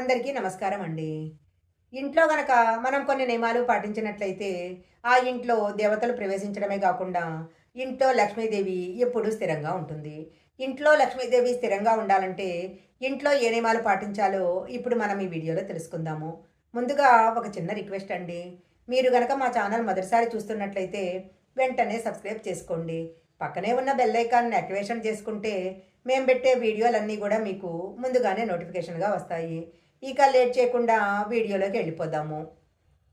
అందరికీ నమస్కారం అండి. ఇంట్లో గనక మనం కొన్ని నియమాలు పాటించినట్లయితే, ఆ ఇంట్లో దేవతలు ప్రవేశించడమే గాకుండా, ఇంట్లో లక్ష్మీదేవి ఎప్పుడూ స్థిరంగా ఉంటుంది. ఇంట్లో లక్ష్మీదేవి స్థిరంగా ఉండాలంటే, ఇంట్లో ఏ నియమాలు పాటించాలో ఇప్పుడు మనం ఈ వీడియోలో తెలుసుకుందాము. ముందుగా ఒక చిన్న రిక్వెస్ట్ అండి. మీరు గనక మా ఛానల్ మొదటిసారి చూస్తున్నట్లయితే, వెంటనే సబ్స్క్రైబ్ చేసుకోండి. పక్కనే ఉన్న బెల్ ఐకాన్‌ని యాక్టివేషన్ చేసుకుంటే, మేము పెట్టే వీడియోలన్నీ గూడా మీకు ముందుగానే నోటిఫికేషన్‌గా వస్తాయి. ఇక లేట్ చేయకుండా వీడియోలోకి వెళ్ళిపోదాము.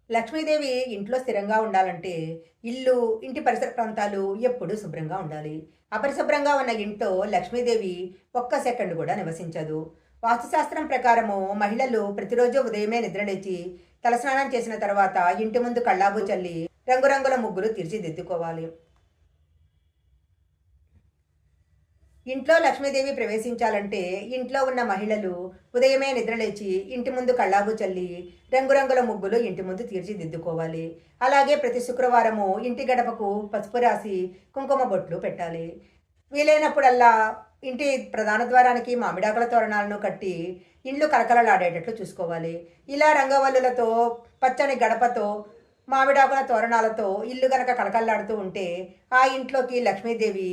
లక్ష్మీదేవి ఇంట్లో స్థిరంగా ఉండాలంటే ఇల్లు, ఇంటి పరిసర ప్రాంతాలు ఎప్పుడూ శుభ్రంగా ఉండాలి. అపరిశుభ్రంగా ఉన్న ఇంట్లో లక్ష్మీదేవి ఒక్క సెకండ్ కూడా నివసించదు. వాస్తుశాస్త్రం ప్రకారము మహిళలు ప్రతిరోజు ఉదయమే నిద్రలేచి తలస్నానం చేసిన తర్వాత ఇంటి ముందు కళ్ళాబు చల్లి రంగురంగుల ముగ్గులు తీర్చిదిద్దుకోవాలి. ఇంట్లో లక్ష్మీదేవి ప్రవేశించాలంటే ఇంట్లో ఉన్న మహిళలు ఉదయమే నిద్రలేచి ఇంటి ముందు కళ్ళాబు చల్లి రంగురంగుల ముగ్గులు ఇంటి ముందు తీర్చిదిద్దుకోవాలి. అలాగే ప్రతి శుక్రవారము ఇంటి గడపకు పసుపు రాసి కుంకుమ బొట్లు పెట్టాలి. వీలైనప్పుడల్లా ఇంటి ప్రధాన ద్వారానికి మామిడాకుల తోరణాలను కట్టి ఇండ్లు కలకలలాడేటట్లు చూసుకోవాలి. ఇలా రంగవల్లులతో పచ్చని గడపతో మామిడాకుల తోరణాలతో ఇల్లు గనక కలకల్లాడుతూ ఉంటే ఆ ఇంట్లోకి లక్ష్మీదేవి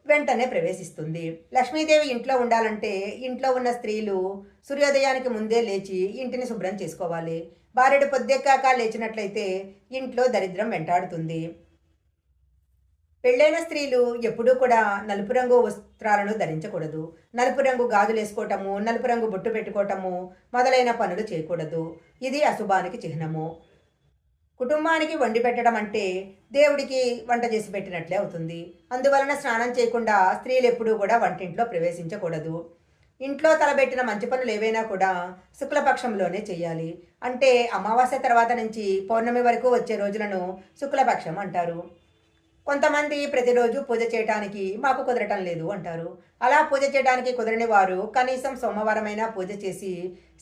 వెంటనే ప్రవేశిస్తుంది. లక్ష్మీదేవి ఇంట్లో ఉండాలంటే ఇంట్లో ఉన్న స్త్రీలు సూర్యోదయానికి ముందే లేచి ఇంటిని శుభ్రం చేసుకోవాలి. భార్యడు పొద్దెక్కాక లేచినట్లయితే ఇంట్లో దరిద్రం వెంటాడుతుంది. పెళ్ళైన స్త్రీలు ఎప్పుడూ కూడా నలుపు రంగు వస్త్రాలను ధరించకూడదు. నలుపు రంగు గాజులు వేసుకోవటము, నలుపు రంగు బొట్టు పెట్టుకోవటము మొదలైన పనులు చేయకూడదు. ఇది అశుభానికి చిహ్నము. కుటుంబానికి వండి పెట్టడం అంటే దేవుడికి వంట చేసి పెట్టినట్లే అవుతుంది. అందువలన స్నానం చేయకుండా స్త్రీలు ఎప్పుడూ కూడా వంటింట్లో ప్రవేశించకూడదు. ఇంట్లో తలబెట్టిన మంచి పనులు ఏవైనా కూడా శుక్లపక్షంలోనే చేయాలి. అంటే అమావాస్య తర్వాత నుంచి పౌర్ణమి వరకు వచ్చే రోజులను శుక్లపక్షం అంటారు. కొంతమంది ప్రతిరోజు పూజ చేయటానికి మాకు కుదరటం లేదు అంటారు. అలా పూజ చేయడానికి కుదరని వారు కనీసం సోమవారమైనా పూజ చేసి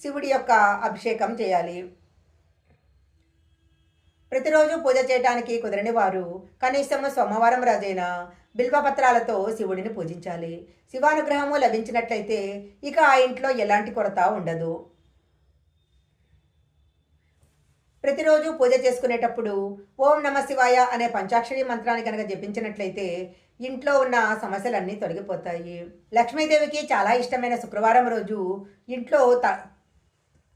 శివుడి యొక్క అభిషేకం చేయాలి. ప్రతిరోజు పూజ చేయటానికి కుదరని వారు కనీసం సోమవారం రోజైన బిల్వపత్రాలతో శివుడిని పూజించాలి. శివానుగ్రహము లభించినట్లయితే ఇక ఆ ఇంట్లో ఎలాంటి కొరత ఉండదు. ప్రతిరోజు పూజ చేసుకునేటప్పుడు ఓం నమ శివాయ అనే పంచాక్షరి మంత్రాన్ని కనుక జపించినట్లయితే ఇంట్లో ఉన్న సమస్యలన్నీ తొలగిపోతాయి. లక్ష్మీదేవికి చాలా ఇష్టమైన శుక్రవారం రోజు ఇంట్లో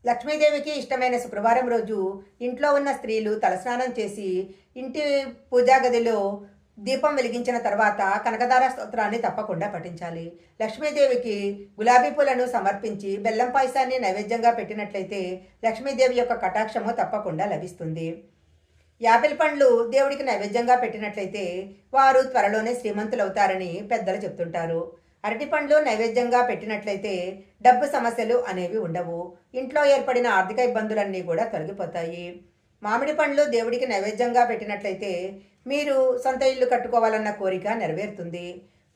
లక్ష్మీదేవికి ఇష్టమైన శుక్రవారం రోజు ఇంట్లో ఉన్న స్త్రీలు తలస్నానం చేసి ఇంటి పూజా గదిలో దీపం వెలిగించిన తర్వాత కనకదార స్తోత్రాన్ని తప్పకుండా పఠించాలి. లక్ష్మీదేవికి గులాబీ పూలను సమర్పించి బెల్లం పాయసాన్ని నైవేద్యంగా పెట్టినట్లయితే లక్ష్మీదేవి యొక్క కటాక్షము తప్పకుండా లభిస్తుంది. యాపిల్ పండ్లు దేవుడికి నైవేద్యంగా పెట్టినట్లయితే వారు త్వరలోనే శ్రీమంతులవుతారని పెద్దలు చెప్తుంటారు. అరటి పండ్లు నైవేద్యంగా పెట్టినట్లయితే డబ్బు సమస్యలు అనేవి ఉండవు. ఇంట్లో ఏర్పడిన ఆర్థిక ఇబ్బందులన్నీ కూడా తొలగిపోతాయి. మామిడి పండ్లు దేవుడికి నైవేద్యంగా పెట్టినట్లయితే మీరు సొంత ఇల్లు కట్టుకోవాలన్న కోరిక నెరవేరుతుంది.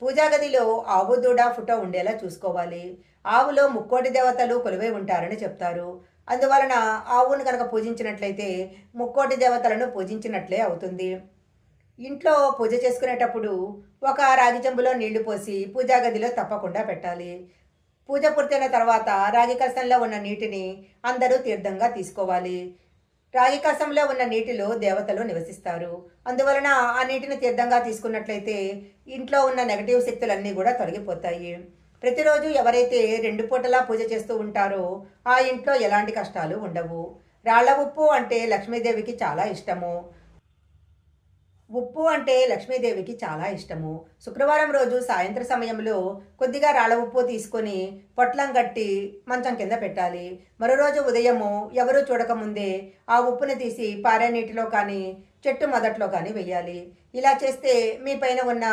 పూజా గదిలో ఆవు దూడ ఫోటో ఉండేలా చూసుకోవాలి. ఆవులో ముక్కోటి దేవతలు కొలువై ఉంటారని చెప్తారు. అందువలన ఆవును కనుక పూజించినట్లయితే ముక్కోటి దేవతలను పూజించినట్లే అవుతుంది. ఇంట్లో పూజ చేసుకునేటప్పుడు ఒక రాగి చెంబులో నీళ్లు పోసి పూజా గదిలో తప్పకుండా పెట్టాలి. పూజ పూర్తయిన తర్వాత రాగి కలశంలో ఉన్న నీటిని అందరూ తీర్థంగా తీసుకోవాలి. రాగి కలశంలో ఉన్న నీటిలో దేవతలు నివసిస్తారు. అందువలన ఆ నీటిని తీర్థంగా తీసుకున్నట్లయితే ఇంట్లో ఉన్న నెగటివ్ శక్తులన్నీ కూడా తొలగిపోతాయి. ప్రతిరోజు ఎవరైతే 2 పూటలా పూజ చేస్తూ ఉంటారో ఆ ఇంట్లో ఎలాంటి కష్టాలు ఉండవు. రాళ్ల ఉప్పు అంటే లక్ష్మీదేవికి చాలా ఇష్టము. ఉప్పు అంటే లక్ష్మీదేవికి చాలా ఇష్టము. శుక్రవారం రోజు సాయంత్ర సమయంలో కొద్దిగా రాళ్ళ ఉప్పు తీసుకొని పొట్లం కట్టి మంచం కింద పెట్టాలి. మరో రోజు ఉదయము ఎవరూ చూడకముందే ఆ ఉప్పుని తీసి పారే నీటిలో కానీ చెట్టు మొదట్లో కానీ వెయ్యాలి. ఇలా చేస్తే మీ పైన ఉన్న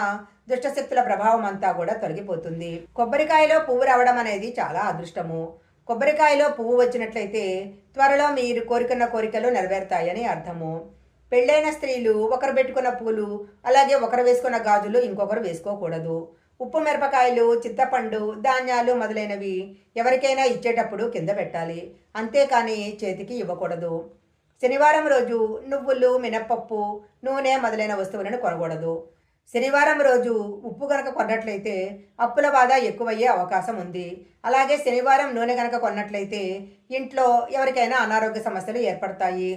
దుష్టశక్తుల ప్రభావం అంతా కూడా తొలగిపోతుంది. కొబ్బరికాయలో పువ్వు రావడం అనేది చాలా అదృష్టము. కొబ్బరికాయలో పువ్వు వచ్చినట్లయితే త్వరలో మీరు కోరుకున్న కోరికలు నెరవేరుతాయని అర్థము. పెళ్ళైన స్త్రీలు ఒకరు పెట్టుకున్న పూలు అలాగే ఒకరు వేసుకున్న గాజులు ఇంకొకరు వేసుకోకూడదు. ఉప్పు మిరపకాయలు, చింతపండు, ధాన్యాలు మొదలైనవి ఎవరికైనా ఇచ్చేటప్పుడు కింద పెట్టాలి. అంతేకాని చేతికి ఇవ్వకూడదు. శనివారం రోజు నువ్వులు, మినప్పప్పు, నూనె మొదలైన వస్తువులను కొనకూడదు. శనివారం రోజు ఉప్పు గనక కొన్నట్లయితే అప్పుల బాధ ఎక్కువయ్యే అవకాశం ఉంది. అలాగే శనివారం నూనె గనక కొన్నట్లయితే ఇంట్లో ఎవరికైనా అనారోగ్య సమస్యలు ఏర్పడతాయి.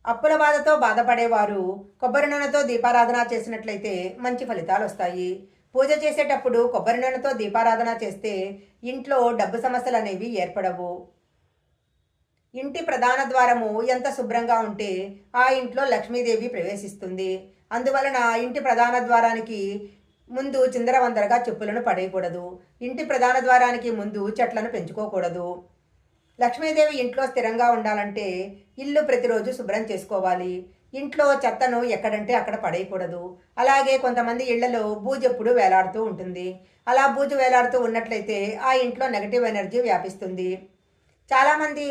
అప్పుల బాధతో బాధపడేవారు కొబ్బరి నూనెతో దీపారాధన చేసినట్లయితే మంచి ఫలితాలు వస్తాయి. పూజ చేసేటప్పుడు కొబ్బరి నూనెతో దీపారాధన చేస్తే ఇంట్లో డబ్బు సమస్యలు అనేవి ఏర్పడవు. ఇంటి ప్రధాన ద్వారము ఎంత శుభ్రంగా ఉంటే ఆ ఇంట్లో లక్ష్మీదేవి ప్రవేశిస్తుంది. అందువలన ఇంటి ప్రధాన ద్వారానికి ముందు చిందరవందరగా చెప్పులను పడేయకూడదు. ఇంటి ప్రధాన ద్వారానికి ముందు చెట్లను పెంచుకోకూడదు. లక్ష్మీదేవి ఇంట్లో స్థిరంగా ఉండాలంటే ఇల్లు ప్రతిరోజు శుభ్రం చేసుకోవాలి. ఇంట్లో చెత్తను ఎక్కడంటే అక్కడ పడేయకూడదు. అలాగే కొంతమంది ఇళ్లలో బూజు ఎప్పుడు వేలాడుతూ ఉంటుంది. అలా బూజు వేలాడుతూ ఉన్నట్లయితే ఆ ఇంట్లో నెగటివ్ ఎనర్జీ వ్యాపిస్తుంది. చాలామంది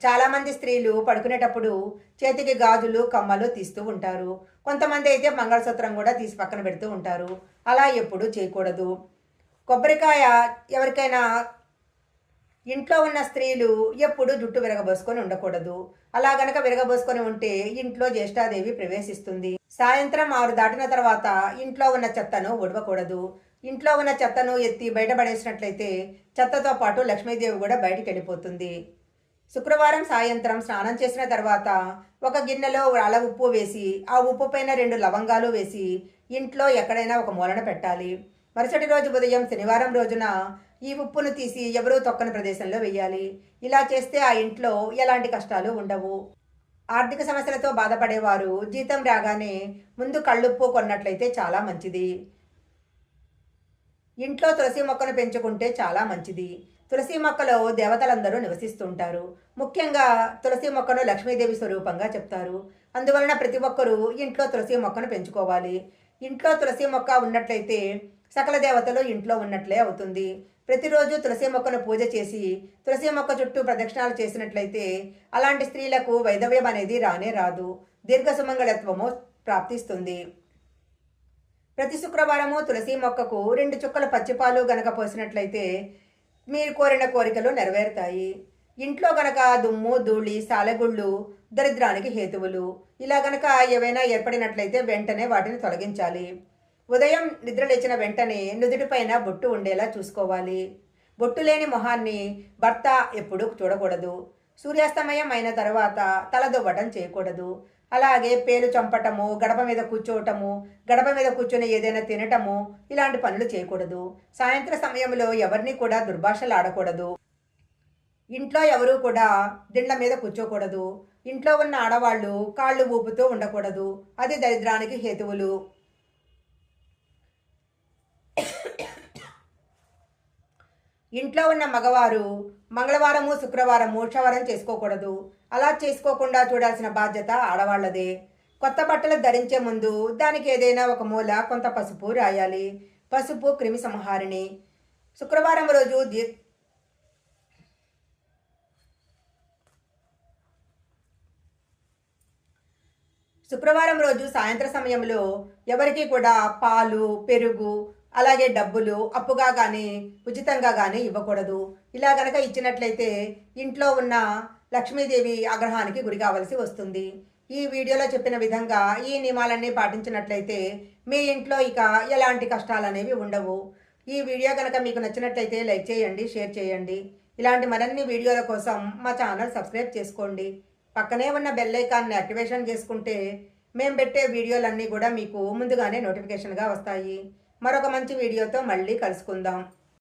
చాలామంది స్త్రీలు పడుకునేటప్పుడు చేతికి గాజులు కమ్మలు తీస్తూ ఉంటారు. కొంతమంది అయితే మంగళసూత్రం కూడా తీసి పక్కన పెడుతూ ఉంటారు. అలా ఎప్పుడూ చేయకూడదు. కొబ్బరికాయ ఎవరికైనా ఇంట్లో ఉన్న స్త్రీలు ఎప్పుడు జుట్టు విరగబోసుకొని ఉండకూడదు. అలా గనక విరగబోసుకొని ఉంటే ఇంట్లో జ్యేష్ఠాదేవి ప్రవేశిస్తుంది. సాయంత్రం 6 దాటిన తర్వాత ఇంట్లో ఉన్న చెత్తను ఒడవకూడదు. ఇంట్లో ఉన్న చెత్తను ఎత్తి బయటపడేసినట్లయితే చెత్తతో పాటు లక్ష్మీదేవి కూడా బయటికి వెళ్ళిపోతుంది. శుక్రవారం సాయంత్రం స్నానం చేసిన తర్వాత ఒక గిన్నెలో రాళ్ళ ఉప్పు వేసి ఆ ఉప్పు పైన 2 లవంగాలు వేసి ఇంట్లో ఎక్కడైనా ఒక మూలన పెట్టాలి. మరుసటి రోజు ఉదయం శనివారం రోజున ఈ ఉప్పును తీసి ఎవరూ తొక్కని ప్రదేశంలో వేయాలి. ఇలా చేస్తే ఆ ఇంట్లో ఎలాంటి కష్టాలు ఉండవు. ఆర్థిక సమస్యలతో బాధపడేవారు జీతం రాగానే ముందు కళ్ళుప్పు కొన్నట్లయితే చాలా మంచిది. ఇంట్లో తులసి మొక్కను పెంచుకుంటే చాలా మంచిది. తులసి మొక్కలో దేవతలందరూ నివసిస్తుంటారు. ముఖ్యంగా తులసి మొక్కను లక్ష్మీదేవి స్వరూపంగా చెప్తారు. అందువలన ప్రతి ఒక్కరూ ఇంట్లో తులసి మొక్కను పెంచుకోవాలి. ఇంట్లో తులసి మొక్క ఉన్నట్లయితే సకల దేవతలు ఇంట్లో ఉన్నట్లే అవుతుంది. ప్రతిరోజు తులసి మొక్కను పూజ చేసి తులసి మొక్క చుట్టూ ప్రదక్షిణాలు చేసినట్లయితే అలాంటి స్త్రీలకు వైధవ్యం అనేది రానే రాదు. దీర్ఘ సుమంగళత్వము ప్రాప్తిస్తుంది. ప్రతి శుక్రవారము తులసి మొక్కకు 2 చుక్కల పచ్చిపాలు గనక పోసినట్లయితే మీరు కోరిన కోరికలు నెరవేరుతాయి. ఇంట్లో గనక దుమ్ము ధూళి సాలెగుళ్ళు దరిద్రానికి హేతువులు. ఇలా గనక ఏవైనా ఏర్పడినట్లయితే వెంటనే వాటిని తొలగించాలి. ఉదయం నిద్రలేచిన వెంటనే నుదుటిపైన బొట్టు ఉండేలా చూసుకోవాలి. బొట్టు లేని మొహాన్ని భర్త ఎప్పుడూ చూడకూడదు. సూర్యాస్తమయం అయిన తర్వాత తలదువ్వటం చేయకూడదు. అలాగే పేలు చంపటము, గడప మీద కూర్చోవటము, గడప మీద కూర్చొని ఏదైనా తినటము ఇలాంటి పనులు చేయకూడదు. సాయంత్ర సమయంలో ఎవరిని కూడా దుర్భాషలు ఆడకూడదు. ఇంట్లో ఎవరూ కూడా దిండ్ల మీద కూర్చోకూడదు. ఇంట్లో ఉన్న ఆడవాళ్ళు కాళ్ళు ఊపుతూ ఉండకూడదు. అది దరిద్రానికి హేతువులు. ఇంట్లో ఉన్న మగవారు మంగళవారము శుక్రవారము క్షవరం చేసుకోకూడదు. అలా చేసుకోకుండా చూడాల్సిన బాధ్యత ఆడవాళ్లదే. కొత్త బట్టలు ధరించే ముందు దానికి ఏదైనా ఒక మూల కొంత పసుపు రాయాలి. పసుపు క్రిమి సంహారిణి. శుక్రవారం రోజు సాయంత్ర సమయంలో ఎవరికి కూడా పాలు పెరుగు అలాగే డబ్బులు అప్పుగా కానీ ఉచితంగా కానీ ఇవ్వకూడదు. ఇలా గనక ఇచ్చినట్లయితే ఇంట్లో ఉన్న లక్ష్మీదేవి ఆగ్రహానికి గురి కావలసి వస్తుంది. ఈ వీడియోలో చెప్పిన విధంగా ఈ నియమాలన్నీ పాటించినట్లయితే మీ ఇంట్లో ఇక ఎలాంటి కష్టాలు అనేవి ఉండవు. ఈ వీడియో కనుక మీకు నచ్చినట్లయితే లైక్ చేయండి, షేర్ చేయండి. ఇలాంటి మరిన్ని వీడియోల కోసం మా ఛానల్ సబ్స్క్రైబ్ చేసుకోండి. పక్కనే ఉన్న బెల్ ఐకాన్ని యాక్టివేషన్ చేసుకుంటే మేము పెట్టే వీడియోలన్నీ కూడా మీకు ముందుగానే నోటిఫికేషన్గా వస్తాయి. మరొక మంచి వీడియోతో మళ్ళీ కలుసుకుందాం.